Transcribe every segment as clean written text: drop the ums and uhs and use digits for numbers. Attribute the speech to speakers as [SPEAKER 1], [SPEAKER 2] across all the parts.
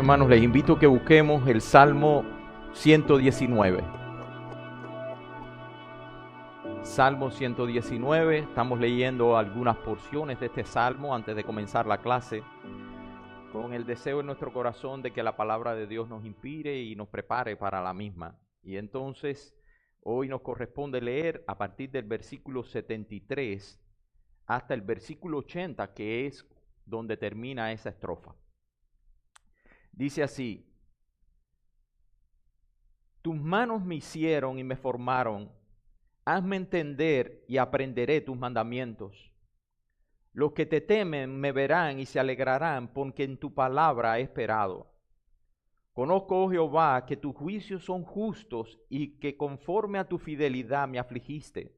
[SPEAKER 1] hermanos, les invito a que busquemos el Salmo 119. Salmo 119, estamos leyendo algunas porciones de este salmo antes de comenzar la clase, con el deseo en nuestro corazón de que la palabra de Dios nos inspire y nos prepare para la misma. Y entonces, hoy nos corresponde leer a partir del versículo 73 hasta el versículo 80, que es donde termina esa estrofa. Dice así: tus manos me hicieron y me formaron, hazme entender y aprenderé tus mandamientos. Los que te temen me verán y se alegrarán, porque en tu palabra he esperado. Conozco, oh Jehová, que tus juicios son justos y que conforme a tu fidelidad me afligiste.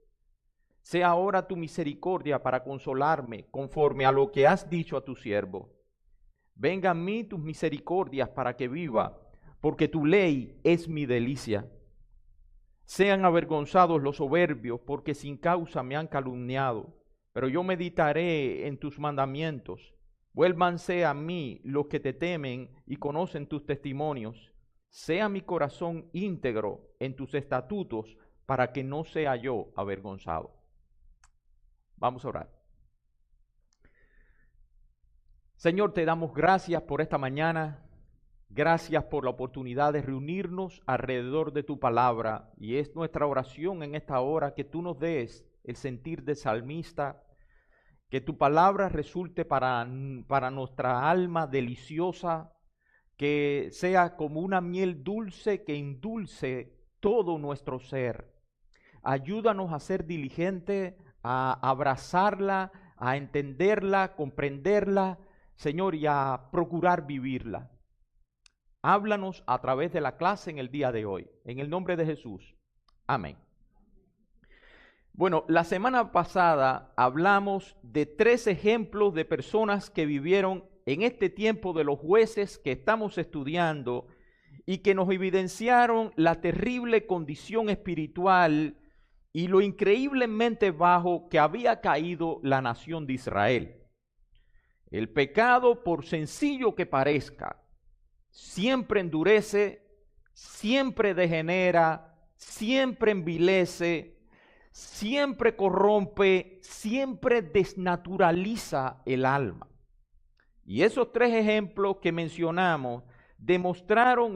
[SPEAKER 1] Sea ahora tu misericordia para consolarme, conforme a lo que has dicho a tu siervo. Venga a mí tus misericordias para que viva, porque tu ley es mi delicia. Sean avergonzados los soberbios, porque sin causa me han calumniado. Pero yo meditaré en tus mandamientos. Vuélvanse a mí los que te temen y conocen tus testimonios. Sea mi corazón íntegro en tus estatutos, para que no sea yo avergonzado. Vamos a orar. Señor, te damos gracias por esta mañana. Gracias por la oportunidad de reunirnos alrededor de tu palabra. Y es nuestra oración en esta hora que tú nos des el sentir de salmista, que tu palabra resulte para nuestra alma deliciosa, que sea como una miel dulce que endulce todo nuestro ser. Ayúdanos a ser diligentes, a abrazarla, a entenderla, comprenderla, Señor, y a procurar vivirla. Háblanos a través de la clase en el día de hoy. En el nombre de Jesús. Amén. Bueno, la semana pasada hablamos de 3 ejemplos de personas que vivieron en este tiempo de los jueces que estamos estudiando y que nos evidenciaron la terrible condición espiritual y lo increíblemente bajo que había caído la nación de Israel. El pecado, por sencillo que parezca, siempre endurece, siempre degenera, siempre envilece, siempre corrompe, siempre desnaturaliza el alma. Y esos 3 ejemplos que mencionamos demostraron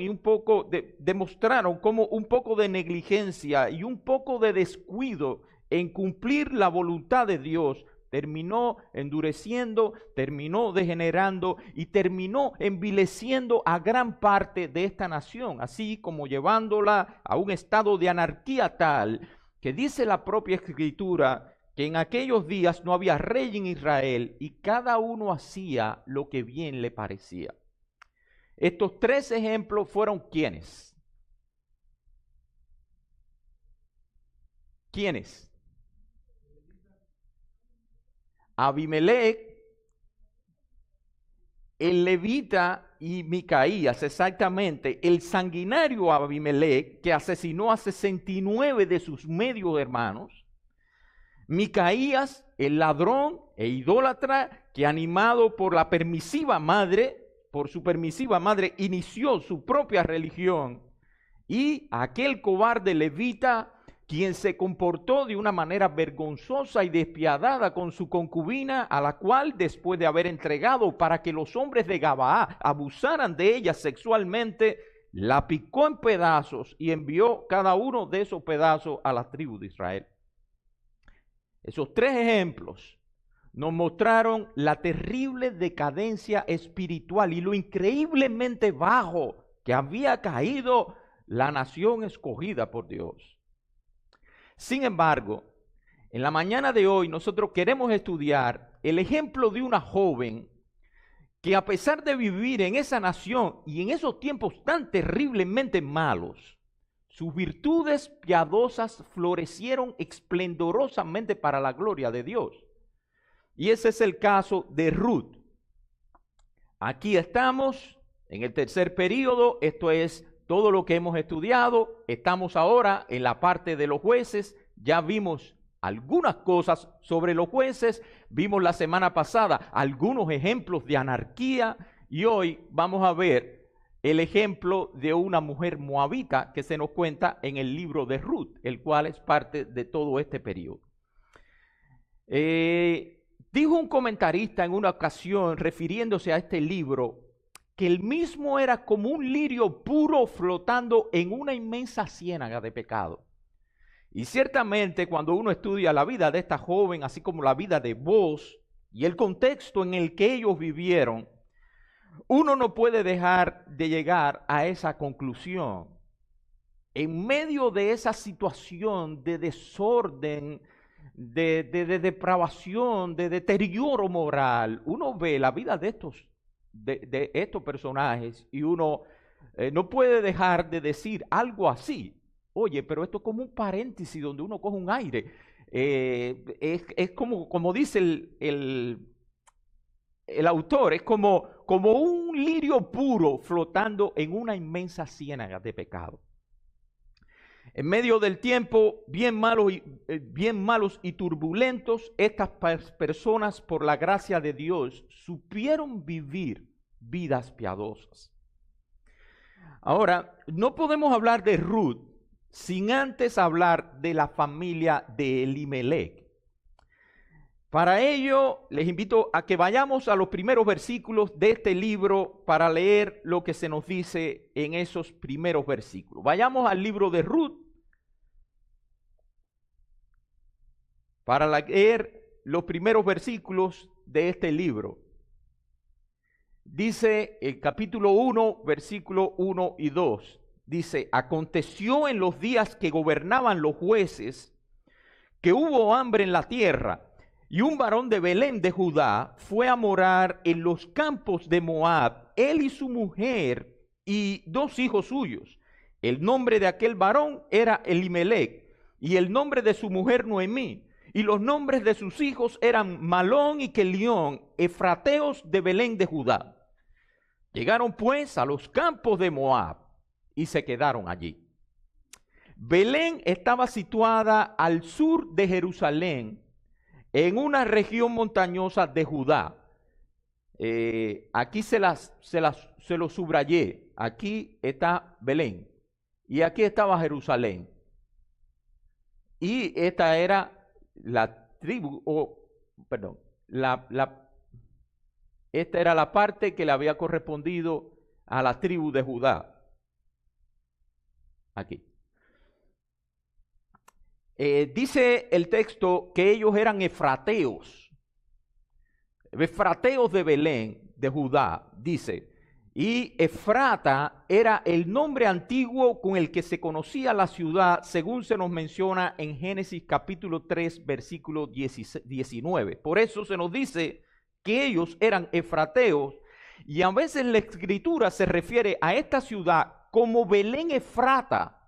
[SPEAKER 1] como un poco de negligencia y un poco de descuido en cumplir la voluntad de Dios terminó endureciendo, terminó degenerando y terminó envileciendo a gran parte de esta nación, así como llevándola a un estado de anarquía tal que dice la propia Escritura que en aquellos días no había rey en Israel y cada uno hacía lo que bien le parecía. Estos 3 ejemplos fueron ¿quiénes? ¿Quiénes? Abimelec, el levita y Micaías, exactamente, el sanguinario Abimelec que asesinó a 69 de sus medios hermanos. Micaías, el ladrón e idólatra que animado por su permisiva madre, inició su propia religión. Y aquel cobarde levita quien se comportó de una manera vergonzosa y despiadada con su concubina, a la cual, después de haber entregado para que los hombres de Gabaá abusaran de ella sexualmente, la picó en pedazos y envió cada uno de esos pedazos a la tribu de Israel. Esos 3 ejemplos nos mostraron la terrible decadencia espiritual y lo increíblemente bajo que había caído la nación escogida por Dios. Sin embargo, en la mañana de hoy nosotros queremos estudiar el ejemplo de una joven que, a pesar de vivir en esa nación y en esos tiempos tan terriblemente malos, sus virtudes piadosas florecieron esplendorosamente para la gloria de Dios. Y ese es el caso de Ruth. Aquí estamos en el 3er período, esto es todo lo que hemos estudiado. Estamos ahora en la parte de los jueces. Ya vimos algunas cosas sobre los jueces. Vimos la semana pasada algunos ejemplos de anarquía. Y hoy vamos a ver el ejemplo de una mujer moabita que se nos cuenta en el libro de Ruth, el cual es parte de todo este periodo. Dijo un comentarista en una ocasión, refiriéndose a este libro, que el mismo era como un lirio puro flotando en una inmensa ciénaga de pecado. Y ciertamente cuando uno estudia la vida de esta joven, así como la vida de Booz y el contexto en el que ellos vivieron, uno no puede dejar de llegar a esa conclusión. En medio de esa situación de desorden, de depravación, de deterioro moral, uno ve la vida de estos personajes y uno no puede dejar de decir algo así. Oye, pero esto es como un paréntesis donde uno coge un aire. Es como dice el autor, es como un lirio puro flotando en una inmensa ciénaga de pecado. En medio del tiempo bien malos y turbulentos, estas personas, por la gracia de Dios, supieron vivir vidas piadosas. Ahora, no podemos hablar de Ruth sin antes hablar de la familia de Elimelec. Para ello, les invito a que vayamos a los primeros versículos de este libro para leer lo que se nos dice en esos primeros versículos. Vayamos al libro de Ruth para leer los primeros versículos de este libro. Dice el capítulo 1, versículo 1 y 2. Dice, aconteció en los días que gobernaban los jueces que hubo hambre en la tierra, y un varón de Belén de Judá fue a morar en los campos de Moab, él y su mujer y 2 hijos suyos. El nombre de aquel varón era Elimelec, y el nombre de su mujer Noemí, y los nombres de sus hijos eran Malón y Kelión, efrateos de Belén de Judá. Llegaron pues a los campos de Moab y se quedaron allí. Belén estaba situada al sur de Jerusalén, en una región montañosa de Judá. Aquí se lo subrayé. Aquí está Belén y aquí estaba Jerusalén. Y esta era la tribu, esta era la parte que le había correspondido a la tribu de Judá. Aquí. Dice el texto que ellos eran efrateos de Belén, de Judá, dice. Y Efrata era el nombre antiguo con el que se conocía la ciudad, según se nos menciona en Génesis capítulo 3, versículo 19. Por eso se nos dice que ellos eran efrateos, y a veces la escritura se refiere a esta ciudad como Belén Efrata,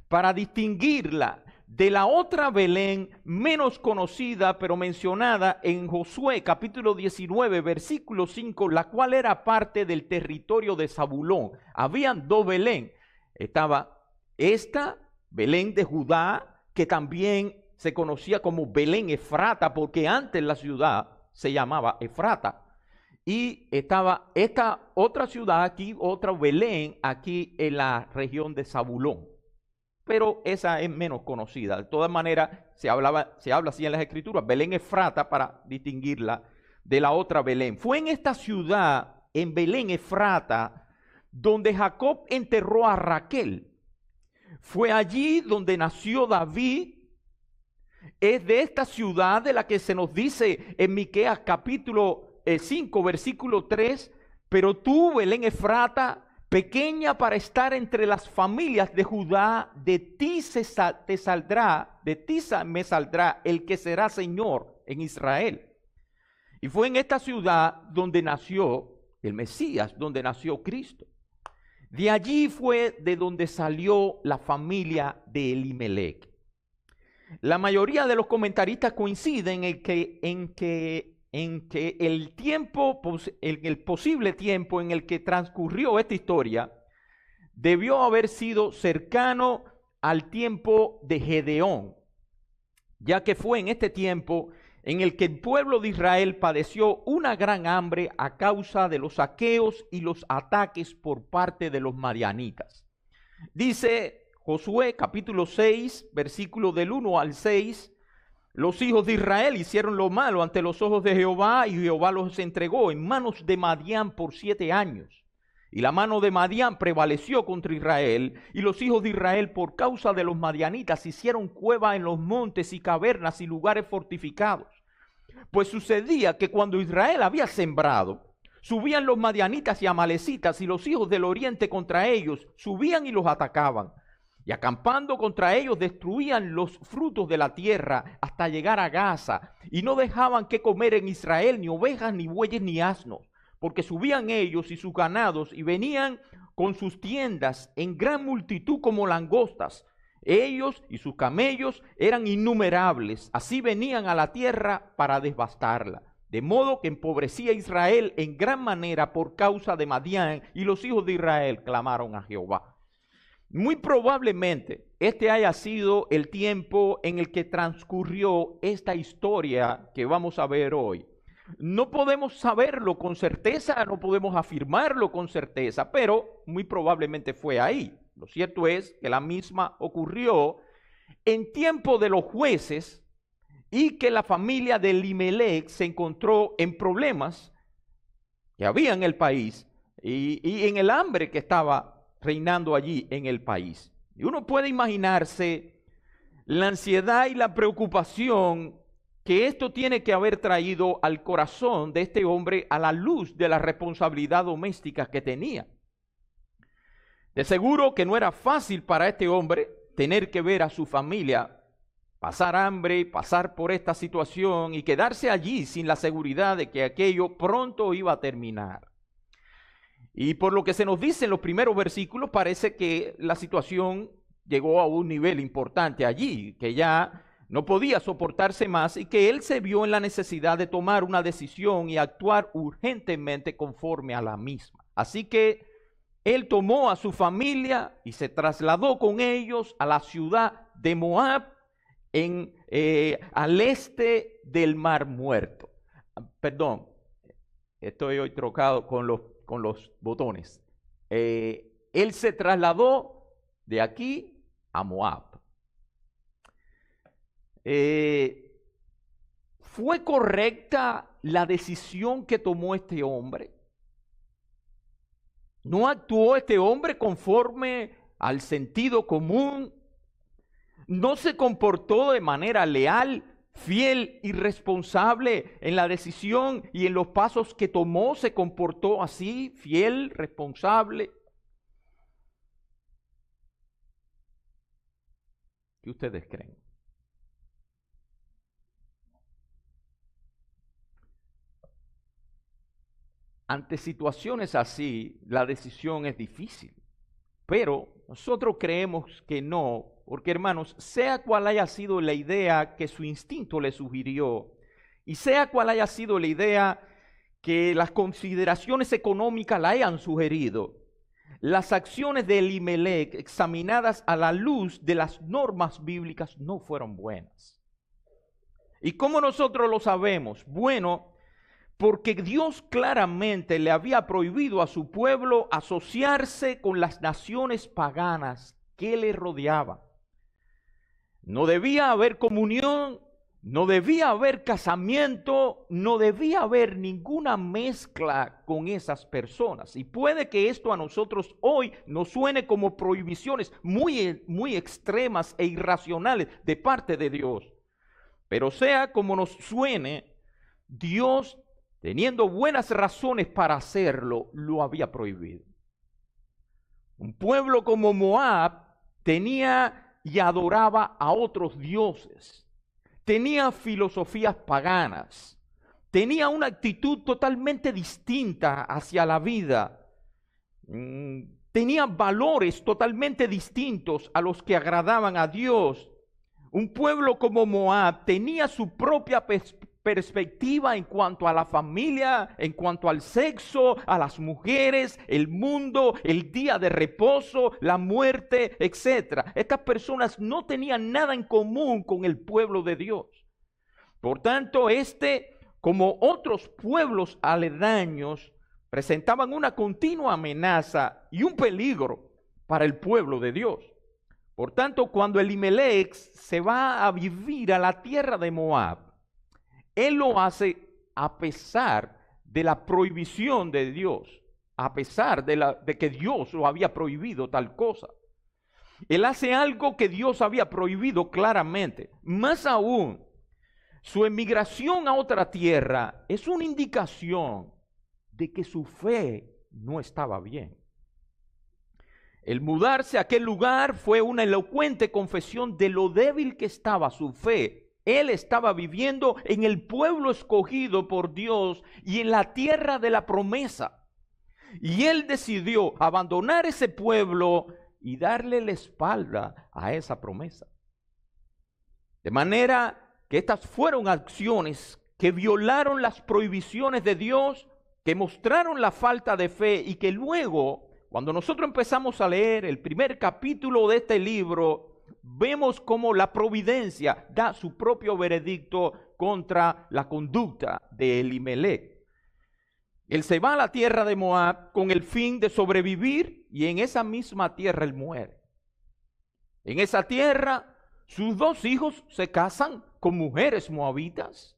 [SPEAKER 1] para distinguirla de la otra Belén menos conocida, pero mencionada en Josué capítulo 19, versículo 5, la cual era parte del territorio de Zabulón. Habían 2 Belén. Estaba esta Belén de Judá, que también se conocía como Belén Efrata, porque antes la ciudad se llamaba Efrata. Y estaba esta otra ciudad aquí, otra Belén, aquí en la región de Zabulón. Pero esa es menos conocida. De todas maneras, se habla así en las escrituras, Belén Efrata, para distinguirla de la otra Belén. Fue en esta ciudad, en Belén Efrata, donde Jacob enterró a Raquel. Fue allí donde nació David. Es de esta ciudad de la que se nos dice en Miqueas capítulo 5, versículo 3, pero tú, Belén Efrata, pequeña para estar entre las familias de Judá, de ti me saldrá el que será Señor en Israel. Y fue en esta ciudad donde nació el Mesías, donde nació Cristo. De allí fue de donde salió la familia de Elimelec. La mayoría de los comentaristas coinciden en que el posible tiempo en el que transcurrió esta historia debió haber sido cercano al tiempo de Gedeón, ya que fue en este tiempo en el que el pueblo de Israel padeció una gran hambre a causa de los saqueos y los ataques por parte de los madianitas. Dice Josué capítulo 6, versículo del 1 al 6, los hijos de Israel hicieron lo malo ante los ojos de Jehová, y Jehová los entregó en manos de Madián por 7 años. Y la mano de Madián prevaleció contra Israel, y los hijos de Israel por causa de los madianitas hicieron cuevas en los montes y cavernas y lugares fortificados. Pues sucedía que cuando Israel había sembrado, subían los madianitas y amalecitas, y los hijos del oriente contra ellos subían y los atacaban. Y acampando contra ellos destruían los frutos de la tierra hasta llegar a Gaza, y no dejaban que comer en Israel ni ovejas, ni bueyes, ni asnos, porque subían ellos y sus ganados y venían con sus tiendas en gran multitud como langostas. Ellos y sus camellos eran innumerables, así venían a la tierra para devastarla. De modo que empobrecía Israel en gran manera por causa de Madián, y los hijos de Israel clamaron a Jehová. Muy probablemente este haya sido el tiempo en el que transcurrió esta historia que vamos a ver hoy. No podemos saberlo con certeza, no podemos afirmarlo con certeza, pero muy probablemente fue ahí. Lo cierto es que la misma ocurrió en tiempo de los jueces, y que la familia de Elimelech se encontró en problemas que había en el país y en el hambre que estaba reinando allí en el país. Y uno puede imaginarse la ansiedad y la preocupación que esto tiene que haber traído al corazón de este hombre a la luz de la responsabilidad doméstica que tenía. De seguro que no era fácil para este hombre tener que ver a su familia pasar hambre, pasar por esta situación y quedarse allí sin la seguridad de que aquello pronto iba a terminar. Y por lo que se nos dice en los primeros versículos, parece que la situación llegó a un nivel importante allí, que ya no podía soportarse más y que él se vio en la necesidad de tomar una decisión y actuar urgentemente conforme a la misma. Así que él tomó a su familia y se trasladó con ellos a la ciudad de Moab, al este del Mar Muerto. Perdón, estoy hoy trocado con los botones. Él se trasladó de aquí a Moab. ¿Fue correcta la decisión que tomó este hombre? ¿No actuó este hombre conforme al sentido común? ¿No se comportó de manera leal, fiel y responsable en la decisión y en los pasos que tomó? ¿Se comportó así, fiel, responsable? ¿Qué ustedes creen? Ante situaciones así, la decisión es difícil, pero nosotros creemos que no, porque hermanos, sea cual haya sido la idea que su instinto le sugirió, y sea cual haya sido la idea que las consideraciones económicas la hayan sugerido, las acciones de Elimelech, examinadas a la luz de las normas bíblicas, no fueron buenas. ¿Y cómo nosotros lo sabemos? Bueno, porque Dios claramente le había prohibido a su pueblo asociarse con las naciones paganas que le rodeaban. No debía haber comunión, no debía haber casamiento, no debía haber ninguna mezcla con esas personas. Y puede que esto a nosotros hoy nos suene como prohibiciones muy extremas e irracionales de parte de Dios. Pero sea como nos suene, Dios, teniendo buenas razones para hacerlo, lo había prohibido. Un pueblo como Moab tenía y adoraba a otros dioses, tenía filosofías paganas, tenía una actitud totalmente distinta hacia la vida, tenía valores totalmente distintos a los que agradaban a Dios. Un pueblo como Moab tenía su propia perspectiva en cuanto a la familia, en cuanto al sexo, a las mujeres, el mundo, el día de reposo, la muerte, etc. Estas personas no tenían nada en común con el pueblo de Dios. Por tanto, como otros pueblos aledaños, presentaban una continua amenaza y un peligro para el pueblo de Dios. Por tanto, cuando Elimelech se va a vivir a la tierra de Moab, él lo hace a pesar de la prohibición de Dios, a pesar de que Dios lo había prohibido tal cosa. Él hace algo que Dios había prohibido claramente. Más aún, su emigración a otra tierra es una indicación de que su fe no estaba bien. El mudarse a aquel lugar fue una elocuente confesión de lo débil que estaba su fe. Él estaba viviendo en el pueblo escogido por Dios y en la tierra de la promesa. Y él decidió abandonar ese pueblo y darle la espalda a esa promesa. De manera que estas fueron acciones que violaron las prohibiciones de Dios, que mostraron la falta de fe y que luego, cuando nosotros empezamos a leer el primer capítulo de este libro, vemos cómo la providencia da su propio veredicto contra la conducta de Elimelech. Él se va a la tierra de Moab con el fin de sobrevivir y en esa misma tierra él muere. En esa tierra sus 2 hijos se casan con mujeres moabitas.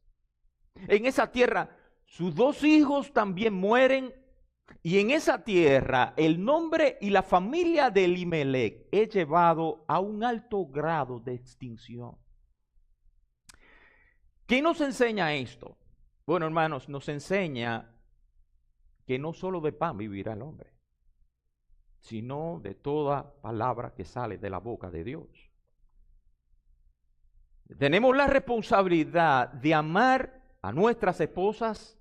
[SPEAKER 1] En esa tierra sus 2 hijos también mueren. Y en esa tierra el nombre y la familia de Elimelech es llevado a un alto grado de extinción. ¿Qué nos enseña esto? Bueno, hermanos, nos enseña que no solo de pan vivirá el hombre, sino de toda palabra que sale de la boca de Dios. Tenemos la responsabilidad de amar a nuestras esposas.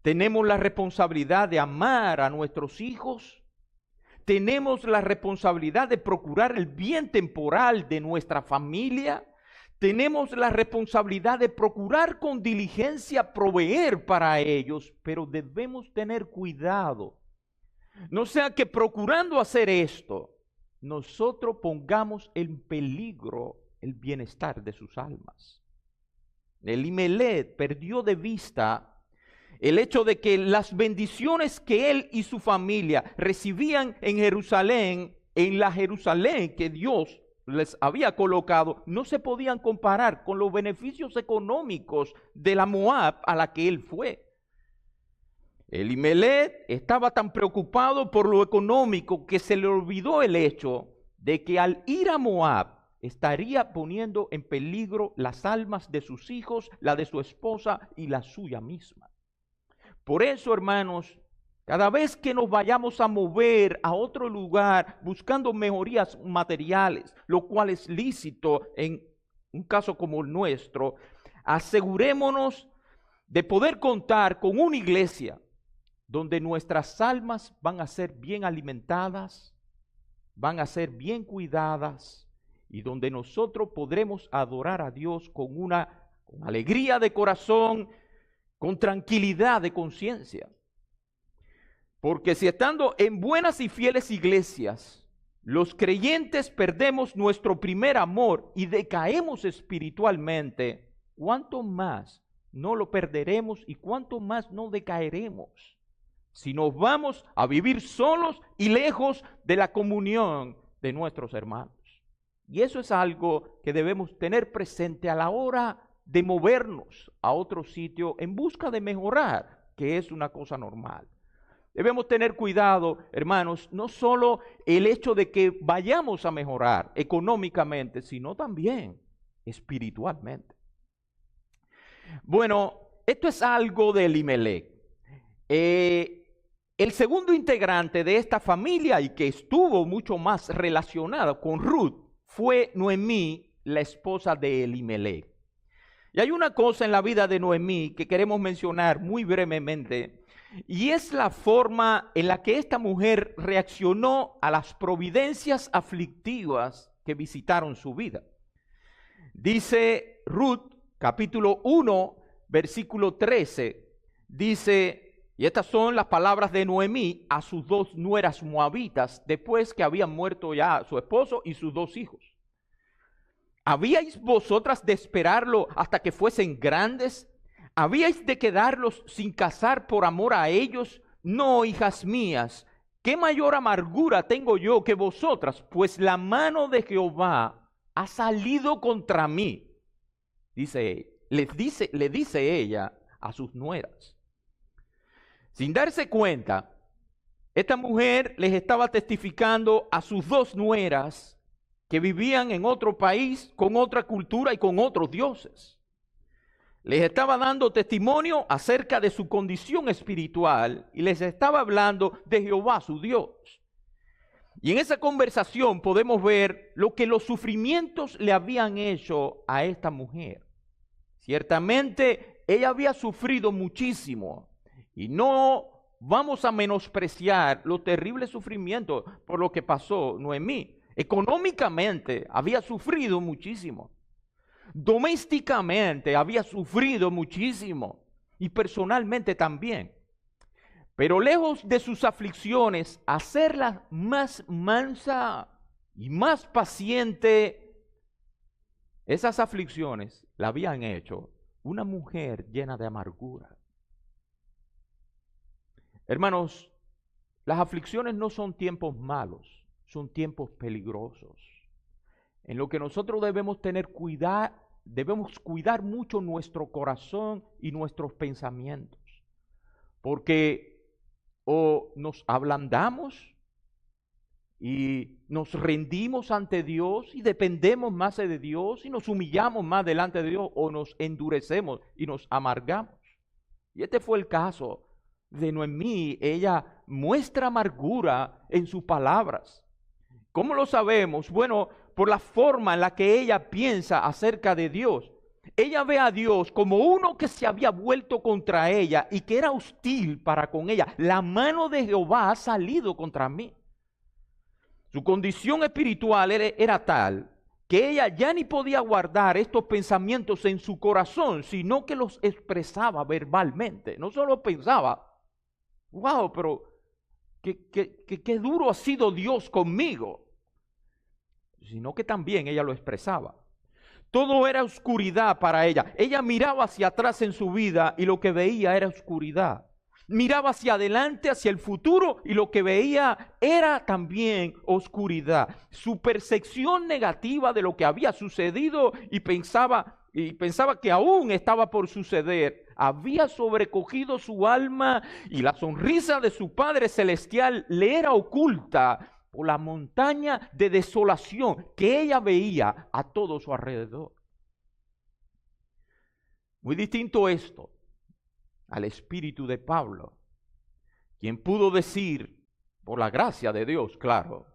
[SPEAKER 1] Tenemos la responsabilidad de amar a nuestros hijos. Tenemos la responsabilidad de procurar el bien temporal de nuestra familia. Tenemos la responsabilidad de procurar con diligencia proveer para ellos, pero debemos tener cuidado. No sea que procurando hacer esto, nosotros pongamos en peligro el bienestar de sus almas. Elimelech perdió de vista el hecho de que las bendiciones que él y su familia recibían en Jerusalén, en la Jerusalén que Dios les había colocado, no se podían comparar con los beneficios económicos de la Moab a la que él fue. Elimelech estaba tan preocupado por lo económico que se le olvidó el hecho de que al ir a Moab estaría poniendo en peligro las almas de sus hijos, la de su esposa y la suya misma. Por eso, hermanos, cada vez que nos vayamos a mover a otro lugar buscando mejorías materiales, lo cual es lícito en un caso como el nuestro, asegurémonos de poder contar con una iglesia donde nuestras almas van a ser bien alimentadas, van a ser bien cuidadas y donde nosotros podremos adorar a Dios con alegría de corazón, con tranquilidad de conciencia. Porque si estando en buenas y fieles iglesias, los creyentes perdemos nuestro primer amor y decaemos espiritualmente, ¿cuánto más no lo perderemos y cuánto más no decaeremos si nos vamos a vivir solos y lejos de la comunión de nuestros hermanos? Y eso es algo que debemos tener presente a la hora de movernos a otro sitio en busca de mejorar, que es una cosa normal. Debemos tener cuidado, hermanos, no solo el hecho de que vayamos a mejorar económicamente, sino también espiritualmente. Bueno, esto es algo de Elimelech. El segundo integrante de esta familia y que estuvo mucho más relacionada con Ruth fue Noemí, la esposa de Elimelech. Y hay una cosa en la vida de Noemí que queremos mencionar muy brevemente, y es la forma en la que esta mujer reaccionó a las providencias aflictivas que visitaron su vida. Dice Ruth, capítulo 1, versículo 13, dice, y estas son las palabras de Noemí a sus 2 nueras moabitas, después que habían muerto ya su esposo y sus 2 hijos. ¿Habíais vosotras de esperarlo hasta que fuesen grandes? ¿Habíais de quedarlos sin casar por amor a ellos? No, hijas mías, ¿qué mayor amargura tengo yo que vosotras? Pues la mano de Jehová ha salido contra mí. Le dice ella a sus nueras. Sin darse cuenta, esta mujer les estaba testificando a sus dos nueras que vivían en otro país, con otra cultura y con otros dioses. Les estaba dando testimonio acerca de su condición espiritual y les estaba hablando de Jehová, su Dios. Y en esa conversación podemos ver lo que los sufrimientos le habían hecho a esta mujer. Ciertamente ella había sufrido muchísimo y no vamos a menospreciar los terribles sufrimientos por lo que pasó Noemí. Económicamente había sufrido muchísimo. Domésticamente había sufrido muchísimo. Y personalmente también. Pero lejos de sus aflicciones, hacerla más mansa y más paciente, esas aflicciones la habían hecho una mujer llena de amargura. Hermanos, las aflicciones no son tiempos malos, son tiempos peligrosos. En lo que nosotros debemos cuidar mucho nuestro corazón y nuestros pensamientos. Porque o nos ablandamos y nos rendimos ante Dios y dependemos más de Dios y nos humillamos más delante de Dios, o nos endurecemos y nos amargamos. Y este fue el caso de Noemí. Ella muestra amargura en sus palabras. ¿Cómo lo sabemos? Bueno, por la forma en la que ella piensa acerca de Dios. Ella ve a Dios como uno que se había vuelto contra ella y que era hostil para con ella. La mano de Jehová ha salido contra mí. Su condición espiritual era tal que ella ya ni podía guardar estos pensamientos en su corazón, sino que los expresaba verbalmente. No solo pensaba, wow, pero qué duro ha sido Dios conmigo, sino que también ella lo expresaba. Todo era oscuridad para ella. Ella miraba hacia atrás en su vida y lo que veía era oscuridad. Miraba hacia adelante, hacia el futuro, y lo que veía era también oscuridad. Su percepción negativa de lo que había sucedido y pensaba que aún estaba por suceder, había sobrecogido su alma, y la sonrisa de su Padre Celestial le era oculta por la montaña de desolación que ella veía a todo su alrededor. Muy distinto esto al espíritu de Pablo, quien pudo decir, por la gracia de Dios, claro,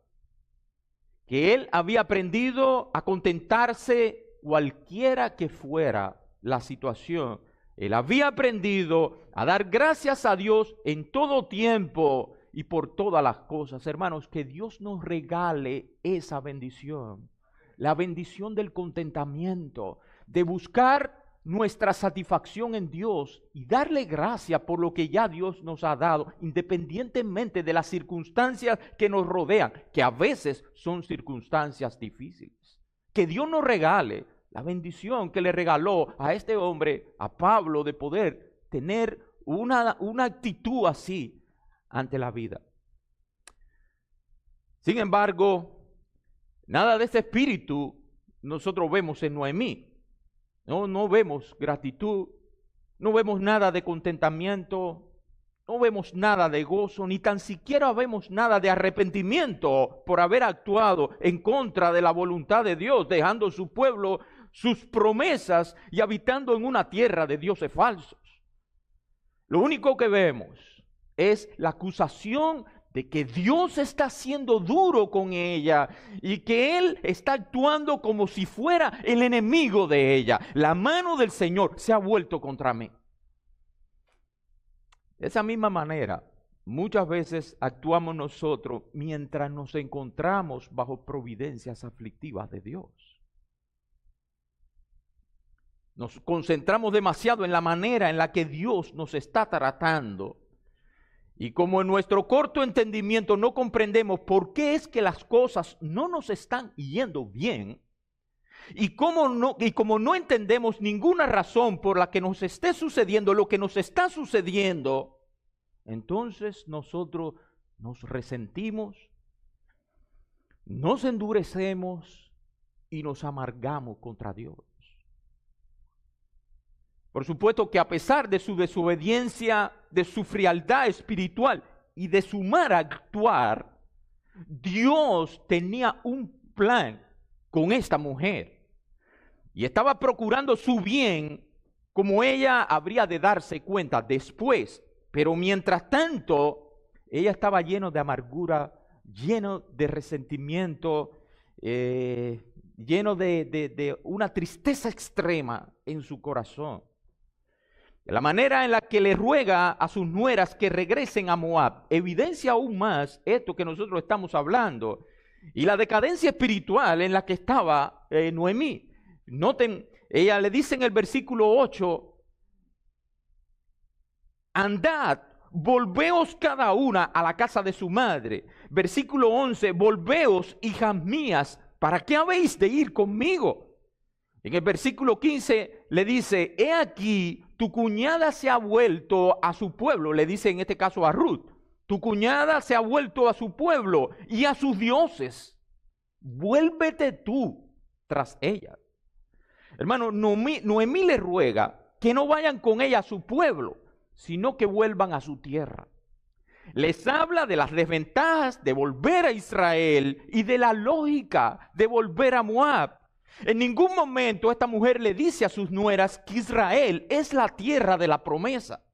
[SPEAKER 1] que él había aprendido a contentarse cualquiera que fuera la situación. Él había aprendido a dar gracias a Dios en todo tiempo y por todas las cosas. Hermanos, que Dios nos regale esa bendición, la bendición del contentamiento, de buscar nuestra satisfacción en Dios y darle gracias por lo que ya Dios nos ha dado, independientemente de las circunstancias que nos rodean, que a veces son circunstancias difíciles. Que Dios nos regale la bendición que le regaló a este hombre, a Pablo, de poder tener una actitud así ante la vida. Sin embargo, nada de ese espíritu nosotros vemos en Noemí. No vemos gratitud, no vemos nada de contentamiento, no vemos nada de gozo, ni tan siquiera vemos nada de arrepentimiento por haber actuado en contra de la voluntad de Dios, dejando su pueblo, sus promesas y habitando en una tierra de dioses falsos. Lo único que vemos es la acusación de que Dios está siendo duro con ella y que Él está actuando como si fuera el enemigo de ella. La mano del Señor se ha vuelto contra mí. De esa misma manera, muchas veces actuamos nosotros mientras nos encontramos bajo providencias aflictivas de Dios. Nos concentramos demasiado en la manera en la que Dios nos está tratando. Y como en nuestro corto entendimiento no comprendemos por qué es que las cosas no nos están yendo bien, Y como no entendemos ninguna razón por la que nos esté sucediendo lo que nos está sucediendo, entonces nosotros nos resentimos, nos endurecemos y nos amargamos contra Dios. Por supuesto que a pesar de su desobediencia, de su frialdad espiritual y de su mal actuar, Dios tenía un plan con esta mujer y estaba procurando su bien, como ella habría de darse cuenta después. Pero mientras tanto, ella estaba llena de amargura, lleno de resentimiento, lleno de una tristeza extrema en su corazón. La manera en la que le ruega a sus nueras que regresen a Moab evidencia aún más esto que nosotros estamos hablando y la decadencia espiritual en la que estaba Noemí. Noten, ella le dice en el versículo 8, andad, volveos cada una a la casa de su madre. Versículo 11, volveos, hijas mías, ¿para qué habéis de ir conmigo? En el versículo 15 le dice, he aquí, tu cuñada se ha vuelto a su pueblo, le dice en este caso a Ruth, tu cuñada se ha vuelto a su pueblo y a sus dioses, vuélvete tú tras ella. Hermano, Noemí le ruega que no vayan con ella a su pueblo, sino que vuelvan a su tierra. Les habla de las desventajas de volver a Israel y de la lógica de volver a Moab. En ningún momento esta mujer le dice a sus nueras que Israel es la tierra de la promesa,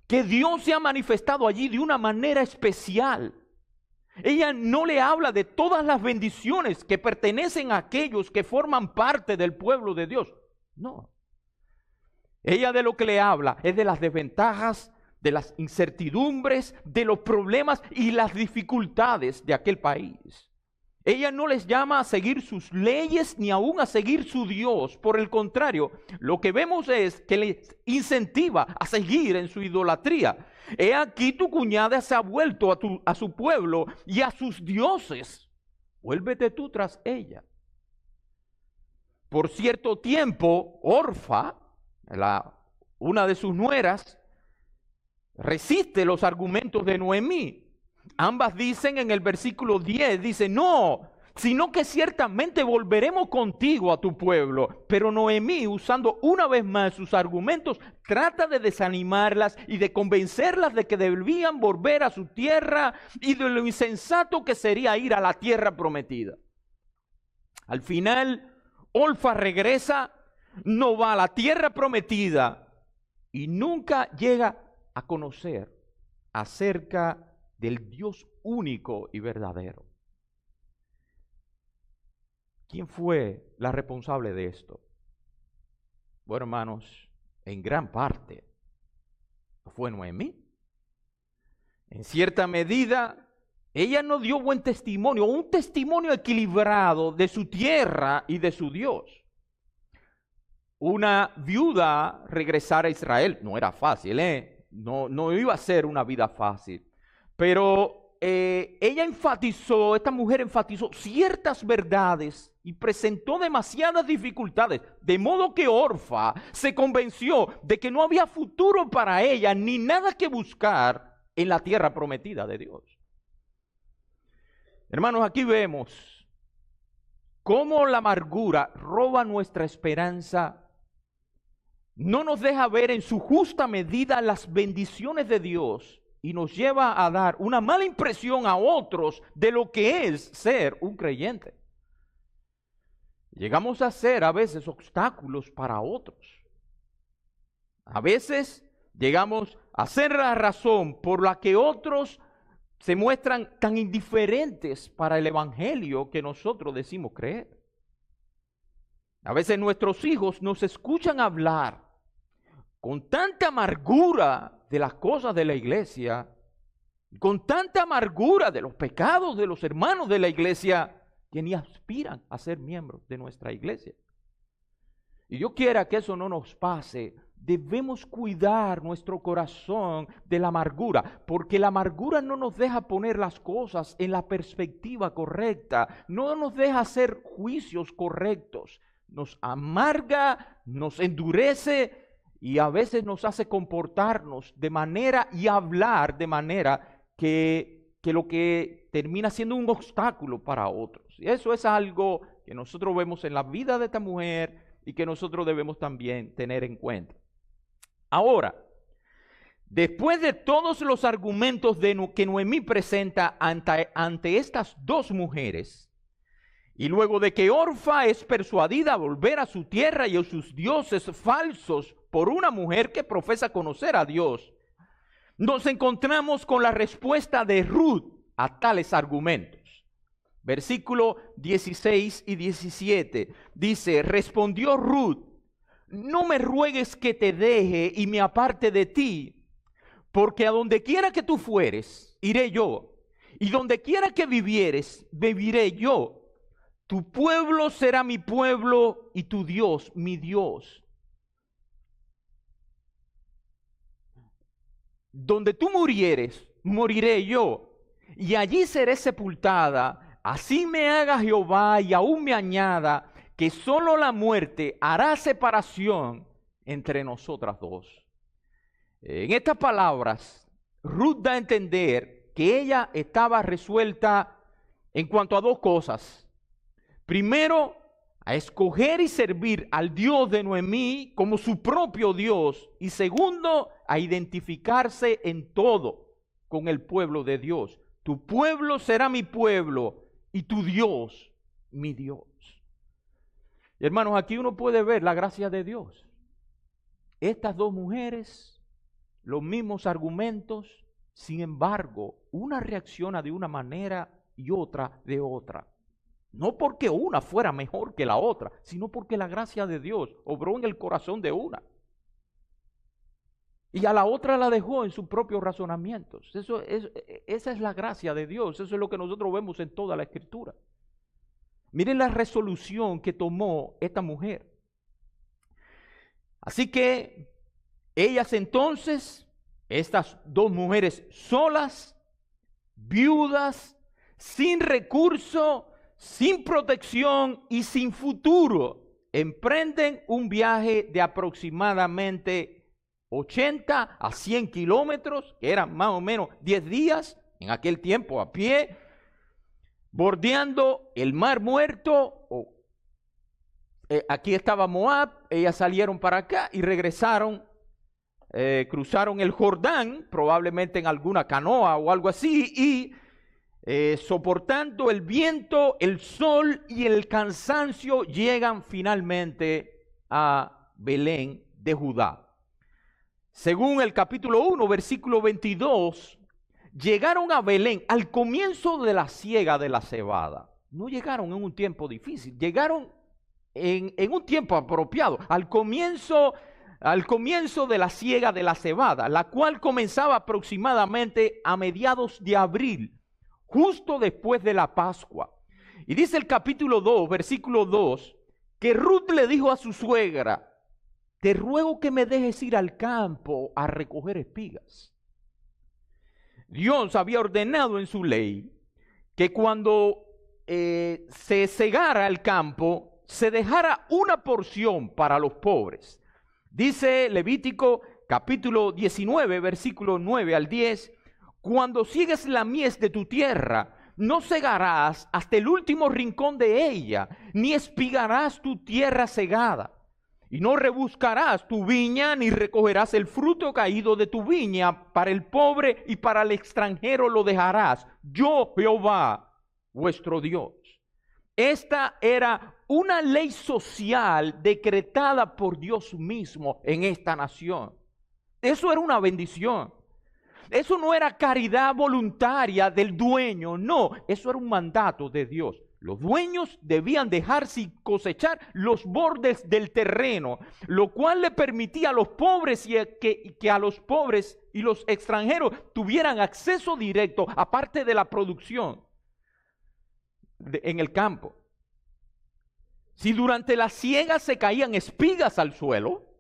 [SPEAKER 1] que Dios se ha manifestado allí de una manera especial. Ella no le habla de todas las bendiciones que pertenecen a aquellos que forman parte del pueblo de Dios. No. Ella de lo que le habla es de las desventajas, de las incertidumbres, de los problemas y las dificultades de aquel país. Ella no les llama a seguir sus leyes ni aún a seguir su Dios. Por el contrario, lo que vemos es que les incentiva a seguir en su idolatría. He aquí tu cuñada se ha vuelto a su pueblo y a sus dioses. Vuélvete tú tras ella. Por cierto tiempo, Orfa, una de sus nueras, resiste los argumentos de Noemí. Ambas dicen en el versículo 10, dice, no, sino que ciertamente volveremos contigo a tu pueblo. Pero Noemí, usando una vez más sus argumentos, trata de desanimarlas y de convencerlas de que debían volver a su tierra y de lo insensato que sería ir a la tierra prometida. Al final, Orfa regresa, no va a la tierra prometida y nunca llega a conocer acerca del Dios único y verdadero. ¿Quién fue la responsable de esto? Bueno, hermanos, en gran parte fue Noemí. En cierta medida, ella no dio buen testimonio, un testimonio equilibrado de su tierra y de su Dios. Una viuda regresar a Israel no era fácil, no iba a ser una vida fácil. Pero esta mujer enfatizó ciertas verdades y presentó demasiadas dificultades, de modo que Orfa se convenció de que no había futuro para ella ni nada que buscar en la tierra prometida de Dios. Hermanos, aquí vemos cómo la amargura roba nuestra esperanza, no nos deja ver en su justa medida las bendiciones de Dios y nos lleva a dar una mala impresión a otros de lo que es ser un creyente. Llegamos a ser a veces obstáculos para otros. A veces llegamos a ser la razón por la que otros se muestran tan indiferentes para el evangelio que nosotros decimos creer. A veces nuestros hijos nos escuchan hablar con tanta amargura de las cosas de la iglesia, con tanta amargura de los pecados de los hermanos de la iglesia, que ni aspiran a ser miembros de nuestra iglesia. Y Dios quiera que eso no nos pase. Debemos cuidar nuestro corazón de la amargura, porque la amargura no nos deja poner las cosas en la perspectiva correcta, no nos deja hacer juicios correctos, nos amarga, nos endurece y a veces nos hace comportarnos de manera y hablar de manera que lo que termina siendo un obstáculo para otros. Y eso es algo que nosotros vemos en la vida de esta mujer y que nosotros debemos también tener en cuenta. Ahora, después de todos los argumentos que Noemí presenta ante estas dos mujeres, y luego de que Orfa es persuadida a volver a su tierra y a sus dioses falsos por una mujer que profesa conocer a Dios, nos encontramos con la respuesta de Ruth a tales argumentos. Versículo 16 y 17 dice, respondió Ruth, no me ruegues que te deje y me aparte de ti, porque a donde quiera que tú fueres, iré yo, y donde quiera que vivieres, viviré yo. Tu pueblo será mi pueblo y tu Dios mi Dios. Donde tú murieres, moriré yo, y allí seré sepultada. Así me haga Jehová y aún me añada, que solo la muerte hará separación entre nosotras dos. En estas palabras, Ruth da a entender que ella estaba resuelta en cuanto a dos cosas. Primero, a escoger y servir al Dios de Noemí como su propio Dios. Y segundo, a identificarse en todo con el pueblo de Dios. Tu pueblo será mi pueblo y tu Dios mi Dios. Y hermanos, aquí uno puede ver la gracia de Dios. Estas dos mujeres, los mismos argumentos, sin embargo, una reacciona de una manera y otra de otra. No porque una fuera mejor que la otra, sino porque la gracia de Dios obró en el corazón de una. Y a la otra la dejó en sus propios razonamientos. Esa es la gracia de Dios. Eso es lo que nosotros vemos en toda la Escritura. Miren la resolución que tomó esta mujer. Así que ellas entonces, estas dos mujeres solas, viudas, sin recurso, sin protección y sin futuro, emprenden un viaje de aproximadamente 80 a 100 kilómetros, que eran más o menos 10 días en aquel tiempo a pie, bordeando el Mar Muerto. Aquí estaba Moab, ellas salieron para acá y regresaron, cruzaron el Jordán, probablemente en alguna canoa o algo así, y soportando el viento, el sol y el cansancio, llegan finalmente a Belén de Judá. Según el capítulo 1, versículo 22, llegaron a Belén al comienzo de la siega de la cebada. No llegaron en un tiempo difícil, llegaron en un tiempo apropiado, al comienzo de la siega de la cebada, la cual comenzaba aproximadamente a mediados de abril, justo después de la Pascua. Y dice el capítulo 2, versículo 2, que Ruth le dijo a su suegra, te ruego que me dejes ir al campo a recoger espigas. Dios había ordenado en su ley que cuando se segara el campo, se dejara una porción para los pobres. Dice Levítico capítulo 19, versículo 9 al 10, cuando sigues la mies de tu tierra, no segarás hasta el último rincón de ella, ni espigarás tu tierra segada. Y no rebuscarás tu viña, ni recogerás el fruto caído de tu viña. Para el pobre y para el extranjero lo dejarás. Yo, Jehová, vuestro Dios. Esta era una ley social decretada por Dios mismo en esta nación. Eso era una bendición. Eso no era caridad voluntaria del dueño, no. Eso era un mandato de Dios. Los dueños debían dejar sin cosechar los bordes del terreno, lo cual le permitía a los pobres que a los pobres y los extranjeros tuvieran acceso directo, aparte de la producción en el campo. Si durante la siega se caían espigas al suelo,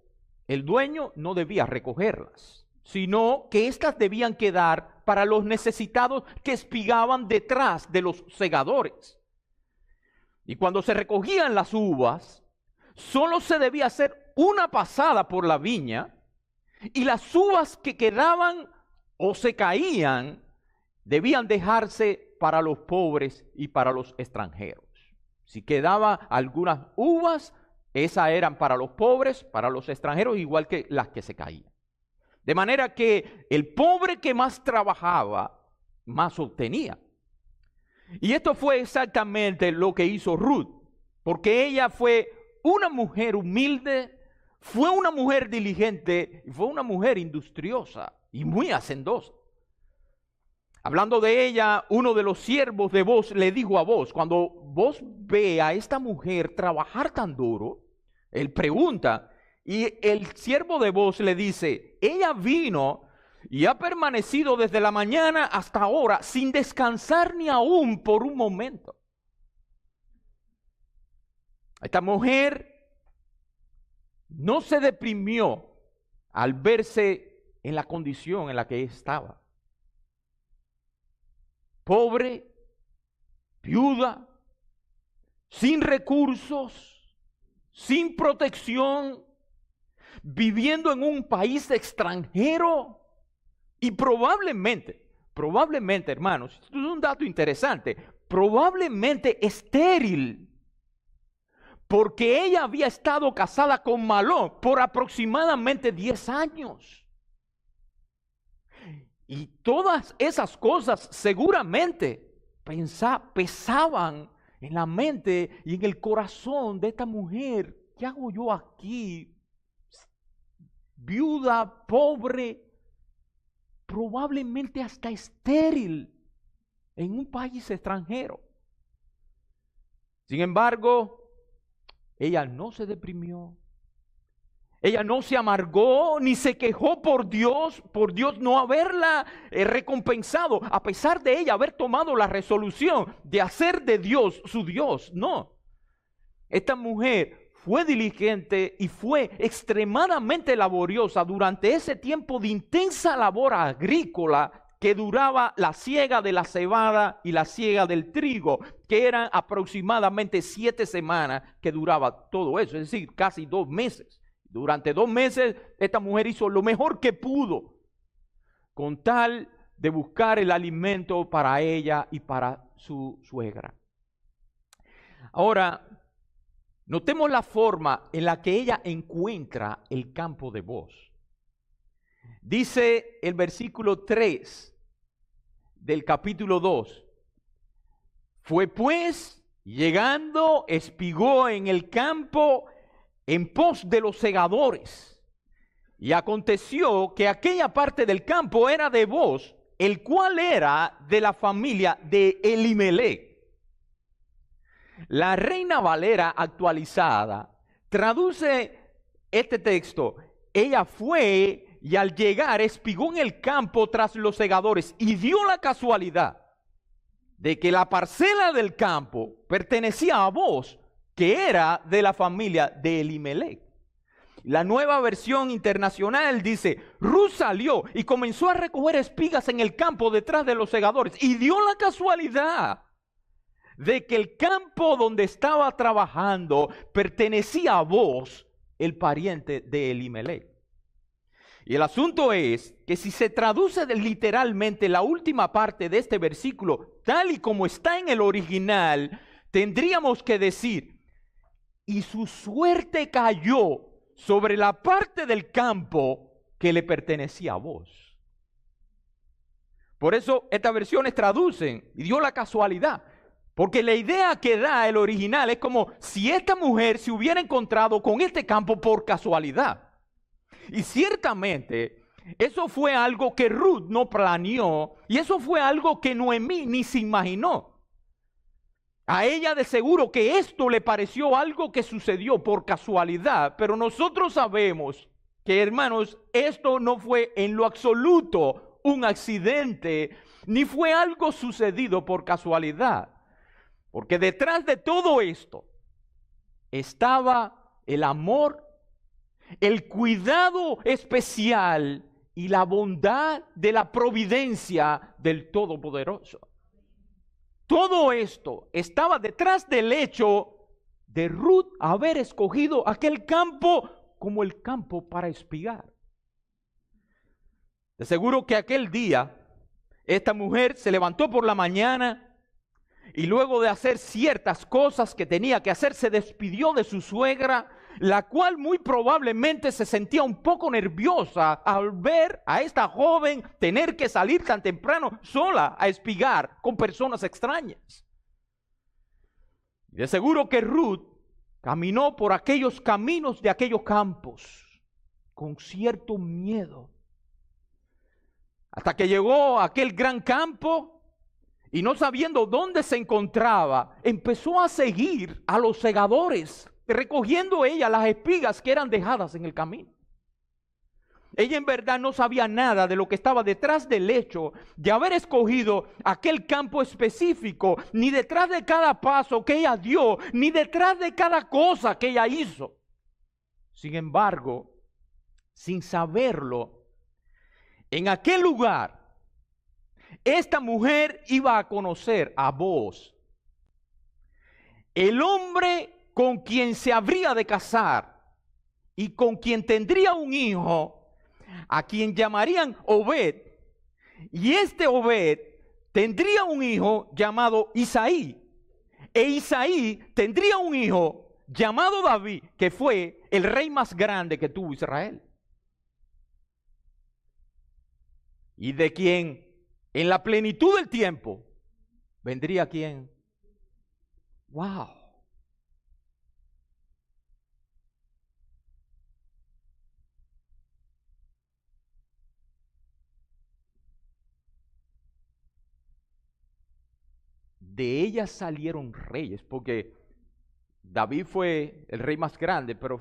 [SPEAKER 1] el dueño no debía recogerlas, sino que éstas debían quedar para los necesitados que espigaban detrás de los segadores. Y cuando se recogían las uvas, solo se debía hacer una pasada por la viña, y las uvas que quedaban o se caían debían dejarse para los pobres y para los extranjeros. Si quedaban algunas uvas, esas eran para los pobres, para los extranjeros, igual que las que se caían. De manera que el pobre que más trabajaba, más obtenía. Y esto fue exactamente lo que hizo Ruth, porque ella fue una mujer humilde, fue una mujer diligente, y fue una mujer industriosa y muy hacendosa. Hablando de ella, uno de los siervos de Booz le dijo a Booz: cuando Booz ve a esta mujer trabajar tan duro, él pregunta, y el siervo de Booz le dice: ella vino y ha permanecido desde la mañana hasta ahora sin descansar ni aún por un momento. Esta mujer no se deprimió al verse en la condición en la que estaba. Pobre, viuda, sin recursos, sin protección, viviendo en un país extranjero y probablemente, hermanos, esto es un dato interesante, probablemente estéril, porque ella había estado casada con Malón por aproximadamente 10 años. Y todas esas cosas seguramente pesaban en la mente y en el corazón de esta mujer. ¿Qué hago yo aquí? Viuda, pobre, probablemente hasta estéril en un país extranjero. Sin embargo, ella no se deprimió. Ella no se amargó ni se quejó por Dios no haberla recompensado, a pesar de ella haber tomado la resolución de hacer de Dios su Dios. No. Esta mujer fue diligente y fue extremadamente laboriosa durante ese tiempo de intensa labor agrícola que duraba la siega de la cebada y la siega del trigo, que eran aproximadamente 7 semanas que duraba todo eso, es decir, casi 2 meses. Durante 2 meses esta mujer hizo lo mejor que pudo con tal de buscar el alimento para ella y para su suegra. Ahora, notemos la forma en la que ella encuentra el campo de Booz. Dice el versículo 3 del capítulo 2. Fue pues, llegando, espigó en el campo en pos de los segadores. Y aconteció que aquella parte del campo era de Booz, el cual era de la familia de Elimelec. La Reina Valera actualizada traduce este texto: ella fue y al llegar espigó en el campo tras los segadores, y dio la casualidad de que la parcela del campo pertenecía a Booz, que era de la familia de Elimelec. La Nueva Versión Internacional dice: Ruth salió y comenzó a recoger espigas en el campo detrás de los segadores, y dio la casualidad de que el campo donde estaba trabajando pertenecía a Booz, el pariente de Elimelec. Y el asunto es que si se traduce literalmente la última parte de este versículo, tal y como está en el original, tendríamos que decir: y su suerte cayó sobre la parte del campo que le pertenecía a Booz. Por eso estas versiones traducen: y dio la casualidad. Porque la idea que da el original es como si esta mujer se hubiera encontrado con este campo por casualidad. Y ciertamente eso fue algo que Ruth no planeó, y eso fue algo que Noemí ni se imaginó. A ella de seguro que esto le pareció algo que sucedió por casualidad, pero nosotros sabemos que, hermanos, esto no fue en lo absoluto un accidente, ni fue algo sucedido por casualidad. Porque detrás de todo esto estaba el amor, el cuidado especial y la bondad de la providencia del Todopoderoso. Todo esto estaba detrás del hecho de Ruth haber escogido aquel campo como el campo para espigar. De seguro que aquel día esta mujer se levantó por la mañana y luego de hacer ciertas cosas que tenía que hacer, se despidió de su suegra, la cual muy probablemente se sentía un poco nerviosa al ver a esta joven tener que salir tan temprano sola a espigar con personas extrañas. De seguro que Ruth caminó por aquellos caminos de aquellos campos con cierto miedo, hasta que llegó a aquel gran campo y, no sabiendo dónde se encontraba, empezó a seguir a los segadores, recogiendo ella las espigas que eran dejadas en el camino. Ella en verdad no sabía nada de lo que estaba detrás del hecho de haber escogido aquel campo específico, ni detrás de cada paso que ella dio, ni detrás de cada cosa que ella hizo. Sin embargo, sin saberlo, en aquel lugar, esta mujer iba a conocer a Booz, el hombre con quien se habría de casar y con quien tendría un hijo, a quien llamarían Obed, y este Obed tendría un hijo llamado Isaí, e Isaí tendría un hijo llamado David, que fue el rey más grande que tuvo Israel, y de quien en la plenitud del tiempo vendría ¿quién? ¡Wow! De ellas salieron reyes, porque David fue el rey más grande, pero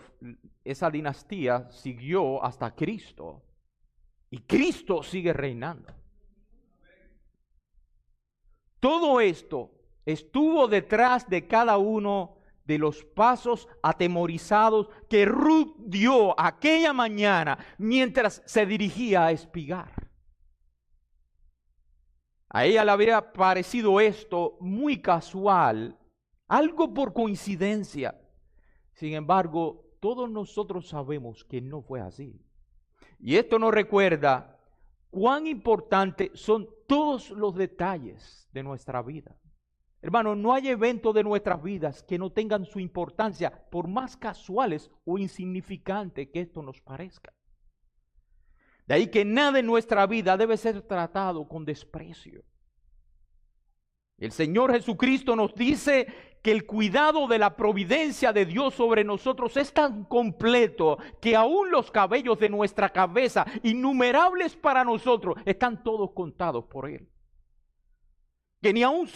[SPEAKER 1] esa dinastía siguió hasta Cristo. Y Cristo sigue reinando. Todo esto estuvo detrás de cada uno de los pasos atemorizados que Ruth dio aquella mañana mientras se dirigía a espigar. A ella le habría parecido esto muy casual, algo por coincidencia. Sin embargo, todos nosotros sabemos que no fue así. Y esto nos recuerda cuán importantes son todos los detalles de nuestra vida. Hermano, no hay evento de nuestras vidas que no tengan su importancia, por más casuales o insignificantes que esto nos parezca. De ahí que nada en nuestra vida debe ser tratado con desprecio. El Señor Jesucristo nos dice que el cuidado de la providencia de Dios sobre nosotros es tan completo que aún los cabellos de nuestra cabeza, innumerables para nosotros, están todos contados por Él. Que ni un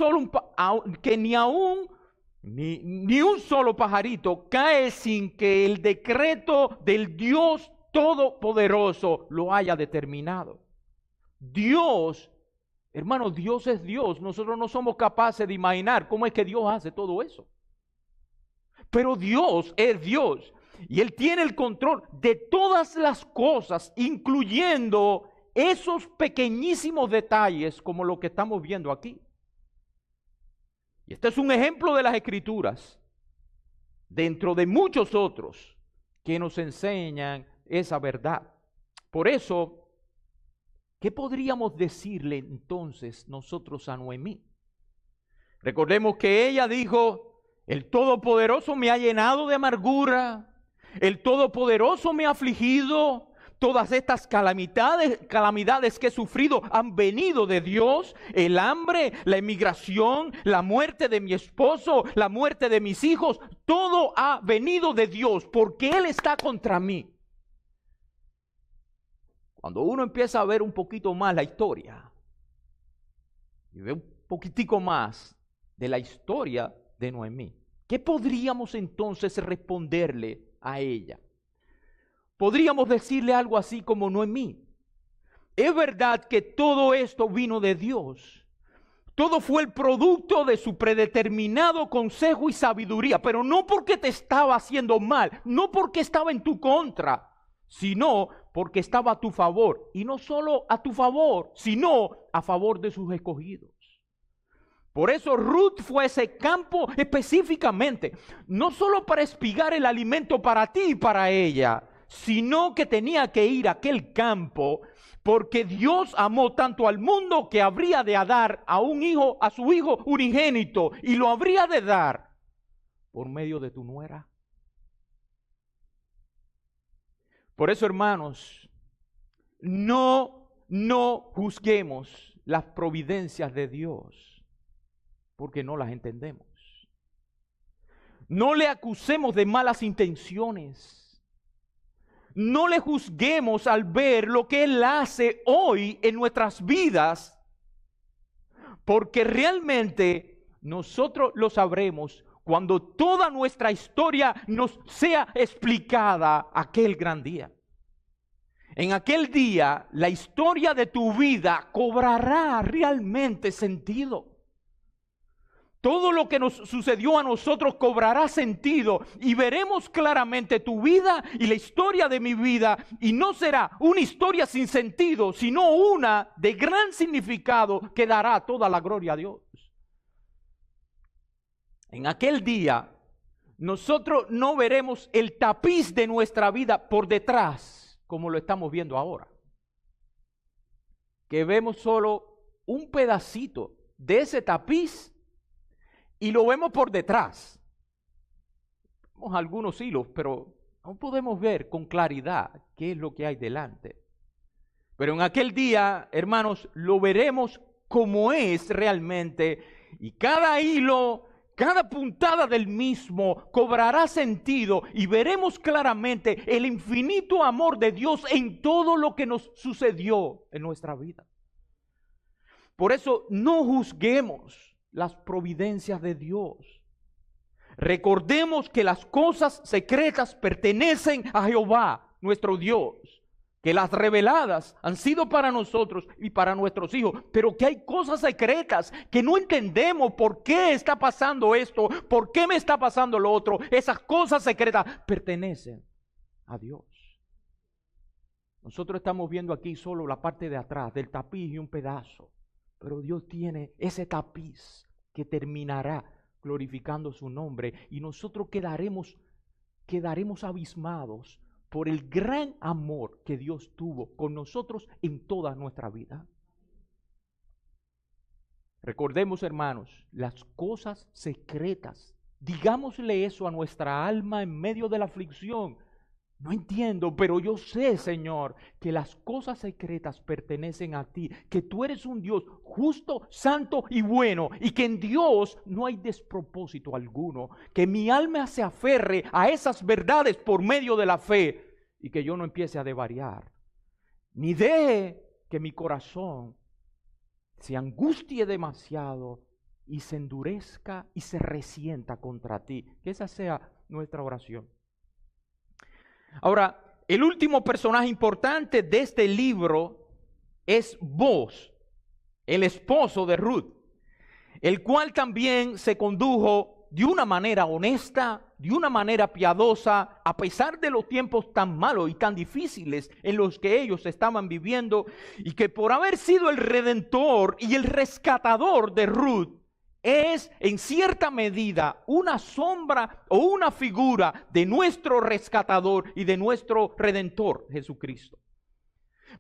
[SPEAKER 1] solo pajarito cae sin que el decreto del Dios Todopoderoso lo haya determinado. Dios, hermano, Dios es Dios. Nosotros no somos capaces de imaginar cómo es que Dios hace todo eso. Pero Dios es Dios y Él tiene el control de todas las cosas, incluyendo esos pequeñísimos detalles como lo que estamos viendo aquí. Y este es un ejemplo de las Escrituras, dentro de muchos otros que nos enseñan esa verdad. Por eso, ¿qué podríamos decirle entonces nosotros a Noemí? Recordemos que ella dijo: el Todopoderoso me ha llenado de amargura, el Todopoderoso me ha afligido. Todas estas calamidades que he sufrido han venido de Dios. El hambre, la emigración, la muerte de mi esposo, la muerte de mis hijos, todo ha venido de Dios porque Él está contra mí. Cuando uno empieza a ver un poquito más la historia y ve un poquitico más de la historia de Noemí, ¿qué podríamos entonces responderle a ella? Podríamos decirle algo así como: Noemí, es verdad que todo esto vino de Dios. Todo fue el producto de su predeterminado consejo y sabiduría, pero no porque te estaba haciendo mal, no porque estaba en tu contra, sino porque estaba a tu favor. Y no solo a tu favor, sino a favor de sus escogidos. Por eso Ruth fue a ese campo específicamente, no solo para espigar el alimento para ti y para ella, sino que tenía que ir a aquel campo porque Dios amó tanto al mundo que habría de dar a su hijo unigénito, y lo habría de dar por medio de tu nuera. Por eso, hermanos, no juzguemos las providencias de Dios, porque no las entendemos. No le acusemos de malas intenciones. No le juzguemos al ver lo que Él hace hoy en nuestras vidas, porque realmente nosotros lo sabremos cuando toda nuestra historia nos sea explicada aquel gran día. En aquel día, la historia de tu vida cobrará realmente sentido. Todo lo que nos sucedió a nosotros cobrará sentido y veremos claramente tu vida y la historia de mi vida, y no será una historia sin sentido, sino una de gran significado que dará toda la gloria a Dios. En aquel día, nosotros no veremos el tapiz de nuestra vida por detrás, como lo estamos viendo ahora. Que vemos solo un pedacito de ese tapiz y lo vemos por detrás. Vemos algunos hilos, pero no podemos ver con claridad qué es lo que hay delante. Pero en aquel día, hermanos, lo veremos como es realmente, y cada hilo, cada puntada del mismo cobrará sentido, y veremos claramente el infinito amor de Dios en todo lo que nos sucedió en nuestra vida. Por eso no juzguemos las providencias de Dios. Recordemos que las cosas secretas pertenecen a Jehová, nuestro Dios, que las reveladas han sido para nosotros y para nuestros hijos, pero que hay cosas secretas que no entendemos por qué está pasando esto, por qué me está pasando lo otro. Esas cosas secretas pertenecen a Dios. Nosotros estamos viendo aquí solo la parte de atrás del tapiz y un pedazo. Pero Dios tiene ese tapiz que terminará glorificando su nombre, y nosotros quedaremos abismados por el gran amor que Dios tuvo con nosotros en toda nuestra vida. Recordemos, hermanos, las cosas secretas. Digámosle eso a nuestra alma en medio de la aflicción. No entiendo, pero yo sé, Señor, que las cosas secretas pertenecen a ti, que tú eres un Dios justo, santo y bueno, y que en Dios no hay despropósito alguno, que mi alma se aferre a esas verdades por medio de la fe, y que yo no empiece a desvariar, ni deje que mi corazón se angustie demasiado y se endurezca y se resienta contra ti. Que esa sea nuestra oración. Ahora, el último personaje importante de este libro es Booz, el esposo de Ruth, el cual también se condujo de una manera honesta, de una manera piadosa, a pesar de los tiempos tan malos y tan difíciles en los que ellos estaban viviendo, y que por haber sido el redentor y el rescatador de Ruth, es en cierta medida una sombra o una figura de nuestro rescatador y de nuestro redentor Jesucristo.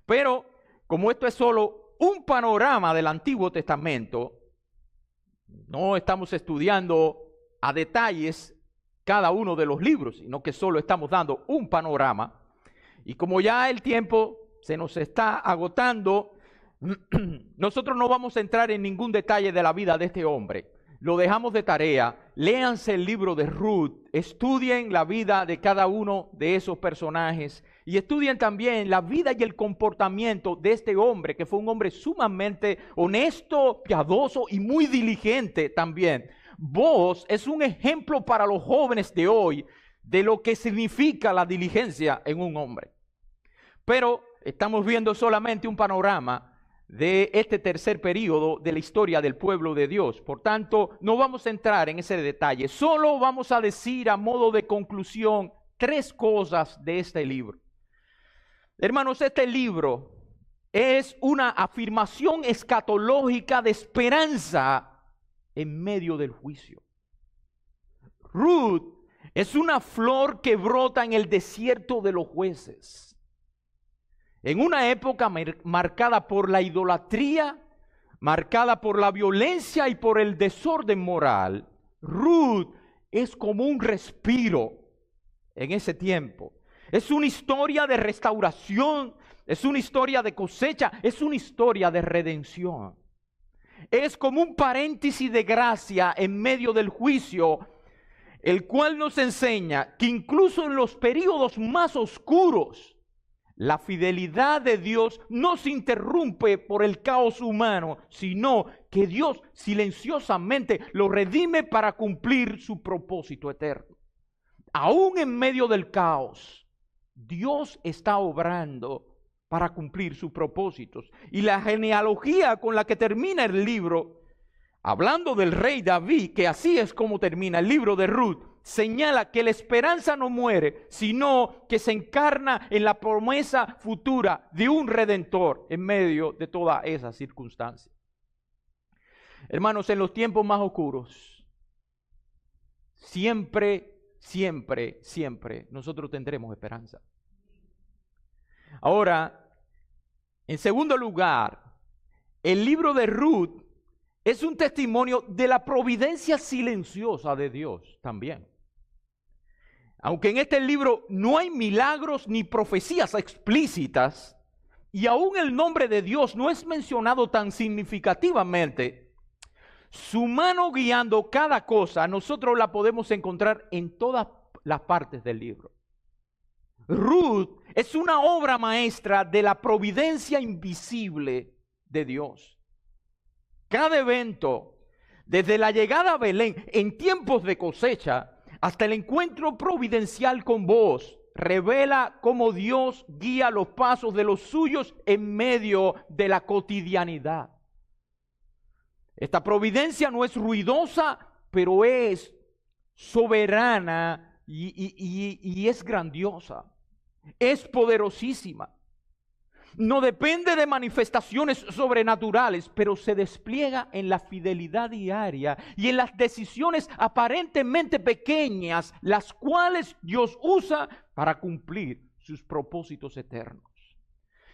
[SPEAKER 1] Pero como esto es solo un panorama del Antiguo Testamento, no estamos estudiando a detalles cada uno de los libros, sino que solo estamos dando un panorama. Y como ya el tiempo se nos está agotando, nosotros no vamos a entrar en ningún detalle de la vida de este hombre. Lo dejamos de tarea. Léanse el libro de Ruth, estudien la vida de cada uno de esos personajes y estudien también la vida y el comportamiento de este hombre, que fue un hombre sumamente honesto, piadoso y muy diligente también. Booz es un ejemplo para los jóvenes de hoy de lo que significa la diligencia en un hombre. Pero estamos viendo solamente un panorama. de este tercer periodo de la historia del pueblo de Dios. Por tanto, no vamos a entrar en ese detalle. Solo vamos a decir a modo de conclusión 3 cosas de este libro. Hermanos, este libro es una afirmación escatológica de esperanza en medio del juicio. Ruth es una flor que brota en el desierto de los jueces. En una época marcada por la idolatría, marcada por la violencia y por el desorden moral, Ruth es como un respiro en ese tiempo. Es una historia de restauración, es una historia de cosecha, es una historia de redención. Es como un paréntesis de gracia en medio del juicio, el cual nos enseña que incluso en los periodos más oscuros, la fidelidad de Dios no se interrumpe por el caos humano, sino que Dios silenciosamente lo redime para cumplir su propósito eterno. Aún en medio del caos, Dios está obrando para cumplir sus propósitos. Y la genealogía con la que termina el libro, hablando del rey David, que así es como termina el libro de Ruth, señala que la esperanza no muere, sino que se encarna en la promesa futura de un redentor en medio de toda esa circunstancia. Hermanos, en los tiempos más oscuros, siempre nosotros tendremos esperanza. Ahora, en segundo lugar, el libro de Ruth es un testimonio de la providencia silenciosa de Dios también. Aunque en este libro no hay milagros ni profecías explícitas, y aún el nombre de Dios no es mencionado tan significativamente, su mano guiando cada cosa, nosotros la podemos encontrar en todas las partes del libro. Ruth es una obra maestra de la providencia invisible de Dios. Cada evento, desde la llegada a Belén en tiempos de cosecha hasta el encuentro providencial con vos, revela cómo Dios guía los pasos de los suyos en medio de la cotidianidad. Esta providencia no es ruidosa, pero es soberana y es grandiosa. Es poderosísima. No depende de manifestaciones sobrenaturales, pero se despliega en la fidelidad diaria y en las decisiones aparentemente pequeñas, las cuales Dios usa para cumplir sus propósitos eternos.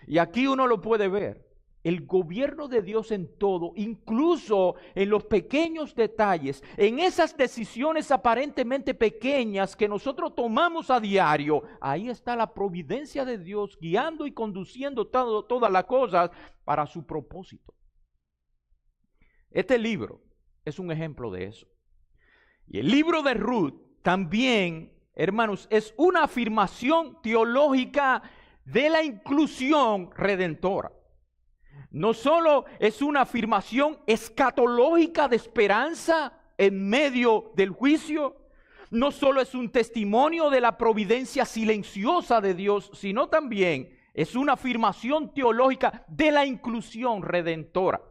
[SPEAKER 1] Y aquí uno lo puede ver. El gobierno de Dios en todo, incluso en los pequeños detalles, en esas decisiones aparentemente pequeñas que nosotros tomamos a diario, ahí está la providencia de Dios guiando y conduciendo todas las cosas para su propósito. Este libro es un ejemplo de eso. Y el libro de Ruth también, hermanos, es una afirmación teológica de la inclusión redentora. No solo es una afirmación escatológica de esperanza en medio del juicio, no solo es un testimonio de la providencia silenciosa de Dios, sino también es una afirmación teológica de la inclusión redentora.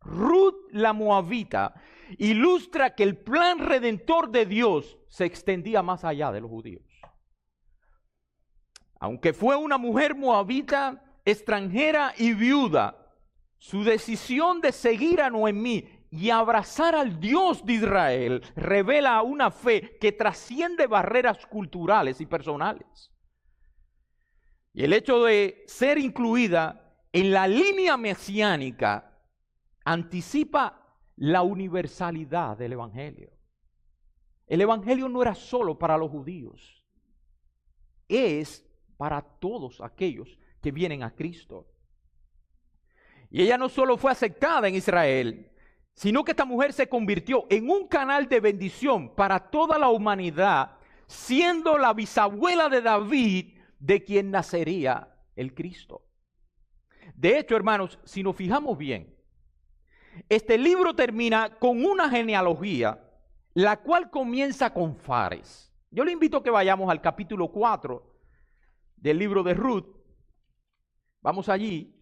[SPEAKER 1] Ruth la Moabita ilustra que el plan redentor de Dios se extendía más allá de los judíos. Aunque fue una mujer moabita, extranjera y viuda, su decisión de seguir a Noemí y abrazar al Dios de Israel revela una fe que trasciende barreras culturales y personales. Y el hecho de ser incluida en la línea mesiánica anticipa la universalidad del Evangelio. El Evangelio no era solo para los judíos, es para todos aquellos que vienen a Cristo. Y ella no solo fue aceptada en Israel, sino que esta mujer se convirtió en un canal de bendición para toda la humanidad, siendo la bisabuela de David, de quien nacería el Cristo. De hecho, hermanos, si nos fijamos bien, este libro termina con una genealogía, la cual comienza con Fares. Yo le invito a que vayamos al capítulo 4 del libro de Ruth. Vamos allí.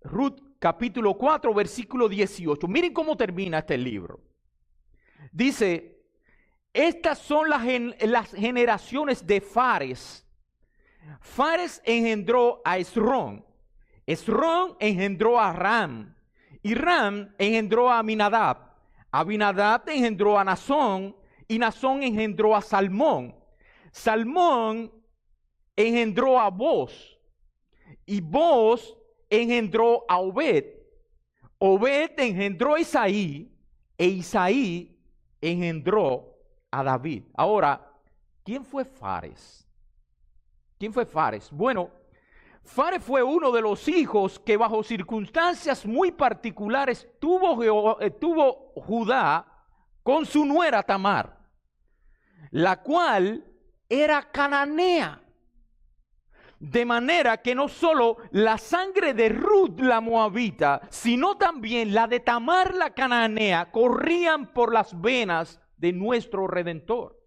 [SPEAKER 1] Ruth capítulo 4, versículo 18. Miren cómo termina este libro. Dice, estas son las generaciones de Fares. Fares engendró a Esrón. Esrón engendró a Ram. Y Ram engendró a Aminadab. Aminadab engendró a Nazón. Y Nazón engendró a Salmón. Salmón engendró a Boz. Y Boz engendró a Obed. Obed engendró a Isaí. E Isaí engendró a David. Ahora, ¿quién fue Fares? ¿Quién fue Fares? Bueno, Fares fue uno de los hijos que bajo circunstancias muy particulares tuvo Judá con su nuera Tamar, la cual era cananea. De manera que no solo la sangre de Ruth la moabita, sino también la de Tamar la cananea corrían por las venas de nuestro Redentor.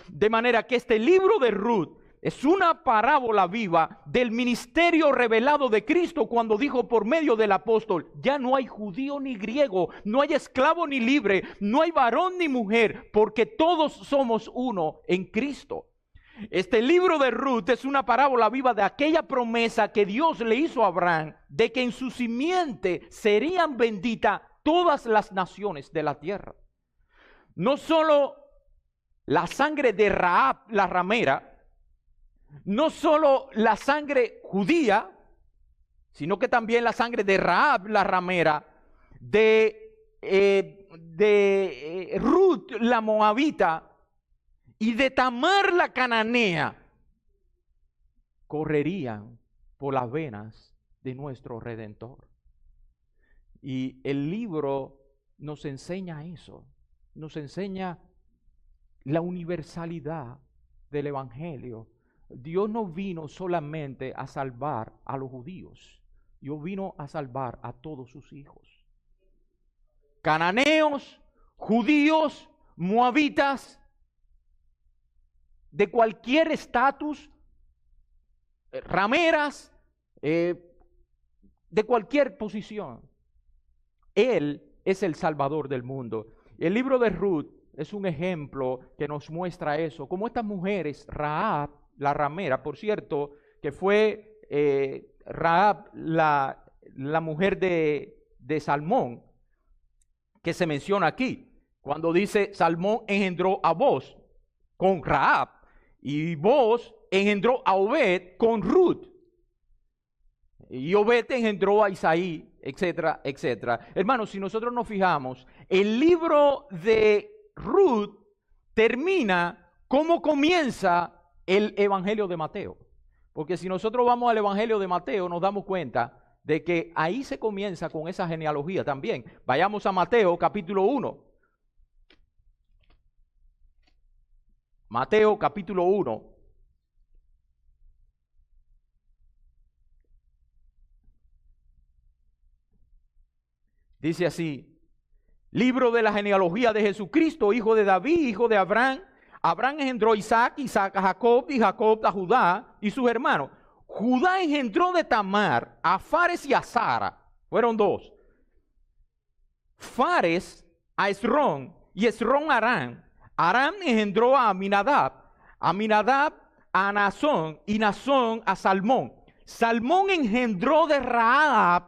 [SPEAKER 1] De manera que este libro de Ruth es una parábola viva del ministerio revelado de Cristo cuando dijo por medio del apóstol, ya no hay judío ni griego, no hay esclavo ni libre, no hay varón ni mujer, porque todos somos uno en Cristo. Este libro de Ruth es una parábola viva de aquella promesa que Dios le hizo a Abraham, de que en su simiente serían benditas todas las naciones de la tierra. No solo la sangre de Rahab, la ramera, no solo la sangre judía, sino que también la sangre de Rahab, la ramera, de Ruth, la moabita, y de Tamar, la cananea, correrían por las venas de nuestro Redentor. Y el libro nos enseña eso, nos enseña la universalidad del Evangelio. Dios no vino solamente a salvar a los judíos, Dios vino a salvar a todos sus hijos. Cananeos, judíos, moabitas, de cualquier estatus, rameras, de cualquier posición. Él es el Salvador del mundo. El libro de Ruth es un ejemplo que nos muestra eso. Como estas mujeres, Rahab, la ramera, por cierto, que fue Rahab, la mujer de Salmón, que se menciona aquí. Cuando dice Salmón engendró a Boz con Rahab. Y Boz engendró a Obed con Ruth. Y Obed engendró a Isaí, etcétera, etcétera. Hermanos, si nosotros nos fijamos, el libro de Ruth termina como comienza el Evangelio de Mateo. Porque si nosotros vamos al Evangelio de Mateo, nos damos cuenta de que ahí se comienza con esa genealogía también. Vayamos a Mateo capítulo 1. Mateo capítulo 1. Dice así, libro de la genealogía de Jesucristo, hijo de David, hijo de Abraham. Abraham engendró a Isaac, Isaac a Jacob y Jacob a Judá y sus hermanos. Judá engendró de Tamar a Fares y a Zara. Fueron dos. Fares a Esrón y Esrón a Aram. Aram engendró a Aminadab, Aminadab a Nazón y Nazón a Salmón. Salmón engendró de Rahab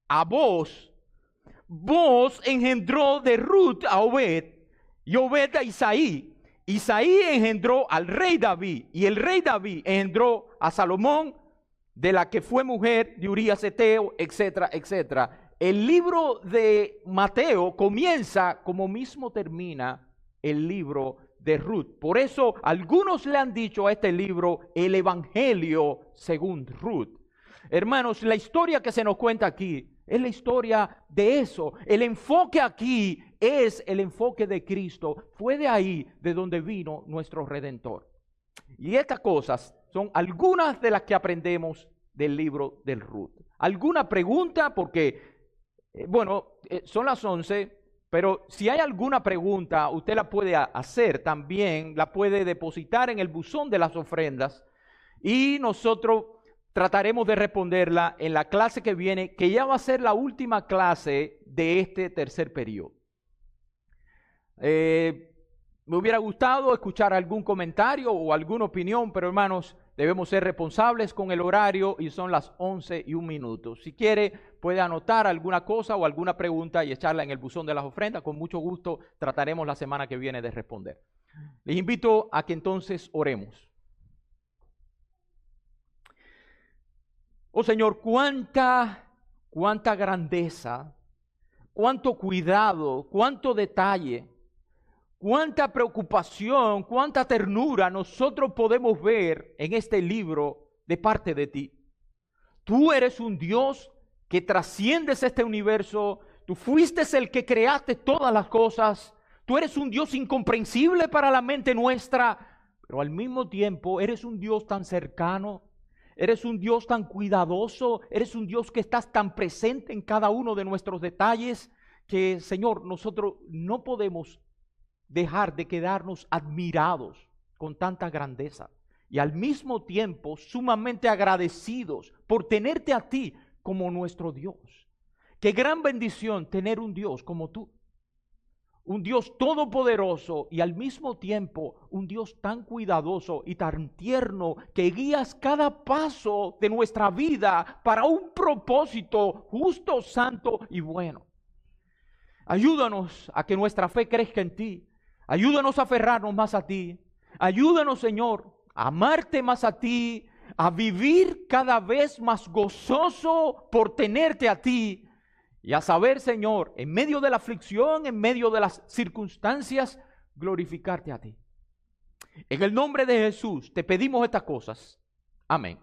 [SPEAKER 1] a Boz. Boz engendró de Ruth a Obed y Obed a Isaí. Isaí engendró al rey David y el rey David engendró a Salomón, de la que fue mujer de Urías Eteo, etcétera, etcétera. El libro de Mateo comienza como mismo termina el libro de Ruth. Por eso algunos le han dicho a este libro el Evangelio según Ruth. Hermanos, la historia que se nos cuenta aquí es la historia de eso. El enfoque aquí es el enfoque de Cristo. Fue de ahí de donde vino nuestro Redentor. Y estas cosas son algunas de las que aprendemos del libro del Ruth. ¿Alguna pregunta? Porque, son las 11, pero si hay alguna pregunta, usted la puede hacer también, la puede depositar en el buzón de las ofrendas y nosotros trataremos de responderla en la clase que viene, que ya va a ser la última clase de este tercer periodo. Me hubiera gustado escuchar algún comentario o alguna opinión, pero hermanos, debemos ser responsables con el horario y son las 11:01. Si quiere, puede anotar alguna cosa o alguna pregunta y echarla en el buzón de las ofrendas. Con mucho gusto trataremos la semana que viene de responder. Les invito a que entonces oremos. Oh Señor, cuánta grandeza, cuánto cuidado, cuánto detalle, cuánta preocupación, cuánta ternura nosotros podemos ver en este libro de parte de ti. Tú eres un Dios que trasciendes este universo. Tú fuiste el que creaste todas las cosas. Tú eres un Dios incomprensible para la mente nuestra, pero al mismo tiempo eres un Dios tan cercano. Eres un Dios tan cuidadoso, eres un Dios que estás tan presente en cada uno de nuestros detalles que, Señor, nosotros no podemos dejar de quedarnos admirados con tanta grandeza y al mismo tiempo sumamente agradecidos por tenerte a ti como nuestro Dios. Qué gran bendición tener un Dios como tú. Un Dios todopoderoso y al mismo tiempo un Dios tan cuidadoso y tan tierno que guías cada paso de nuestra vida para un propósito justo, santo y bueno. Ayúdanos a que nuestra fe crezca en ti. Ayúdanos a aferrarnos más a ti. Ayúdanos, Señor, a amarte más a ti, a vivir cada vez más gozoso por tenerte a ti. Y a saber, Señor, en medio de la aflicción, en medio de las circunstancias, glorificarte a ti. En el nombre de Jesús te pedimos estas cosas. Amén.